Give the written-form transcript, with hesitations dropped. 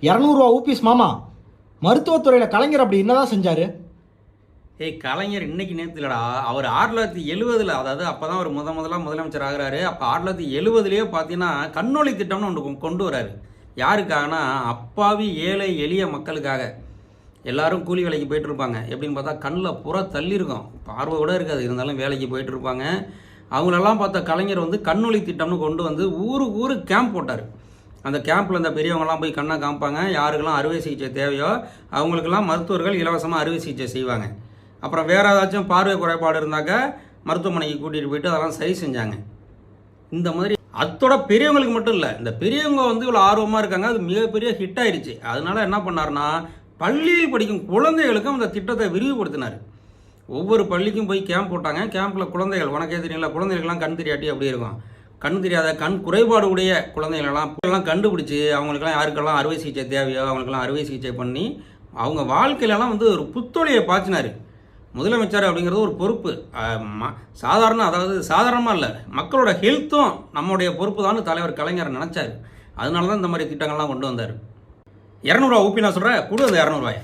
200 ஊபிஸ் மாமா, மருத்துவத்துறையில் கலைஞர் அப்படி என்னதான் செஞ்சாரு? கலைஞர் இன்னைக்கு நேற்று இல்லடா, அவர் 1970, அதாவது அப்போ தான் அவர் முதலாக முதலமைச்சர் ஆகிறாரு. அப்போ 1970 பார்த்தீங்கன்னா கண்ணொளி திட்டம்னு ஒன்று கொண்டு வராரு. யாருக்காகனா அப்பாவி ஏழை எளிய மக்களுக்காக. எல்லாரும் கூலி வேலைக்கு போயிட்டு இருப்பாங்க. எப்படின்னு பார்த்தா கண்ணில் புற தள்ளியிருக்கும், பார்வை கூட இருக்காது, இருந்தாலும் வேலைக்கு போயிட்டு இருப்பாங்க. அவங்களெல்லாம் பார்த்த கலைஞர் வந்து கண்ணொளி திட்டம்னு கொண்டு வந்து ஊருக்கு கேம்ப் போட்டார். அந்த கேம்பில் இந்த பெரியவங்கலாம் போய் கண்ணை காமிப்பாங்க. யாருக்கெல்லாம் அறுவை சிகிச்சை தேவையோ அவங்களுக்கெல்லாம் மருத்துவர்கள் இலவசமாக அறுவை சிகிச்சை செய்வாங்க. அப்புறம் வேறு ஏதாச்சும் பார்வை குறைபாடு இருந்தாக்க மருத்துவமனைக்கு கூட்டிகிட்டு போயிட்டு அதெல்லாம் சரி செஞ்சாங்க. இந்த மாதிரி அதோட பெரியவங்களுக்கு மட்டும் இல்லை, இந்த பெரியவங்க வந்து இவ்வளோ ஆர்வமாக இருக்காங்க, அது மிகப்பெரிய ஹிட் ஆயிடுச்சு. அதனால என்ன பண்ணார்னா, பள்ளியில் படிக்கும் குழந்தைகளுக்கும் அந்த திட்டத்தை விரிவுபடுத்தினார். ஒவ்வொரு பள்ளிக்கும் போய் கேம்ப் போட்டாங்க. கேம்பில் குழந்தைகள், உனக்கே தெரியல, குழந்தைகளுக்கெல்லாம் கண் தெரியாட்டி அப்படி இருக்கும். கண் தெரியாத கண் குறைபாடு உடைய குழந்தைகளெல்லாம் கண்டுபிடிச்சி அவங்களுக்கெல்லாம் யாருக்கெல்லாம் அறுவை சிகிச்சை தேவையோ அவங்களுக்கெல்லாம் அறுவை சிகிச்சை பண்ணி அவங்க வாழ்க்கையிலலாம் வந்து ஒரு புத்தொழியை பாய்ச்சினார். முதலமைச்சர் அப்படிங்கிறது ஒரு பொறுப்பு, சாதாரணமாக இல்லை, மக்களோட ஹெல்த்தும் நம்முடைய பொறுப்பு தான் தலைவர் கலைஞர் நினச்சார். அதனால தான் இந்த மாதிரி திட்டங்கள்லாம் கொண்டு வந்தார். 200 ஊப்பி நான் சொல்கிறேன், கொடு அந்த 200 ரூபாய்.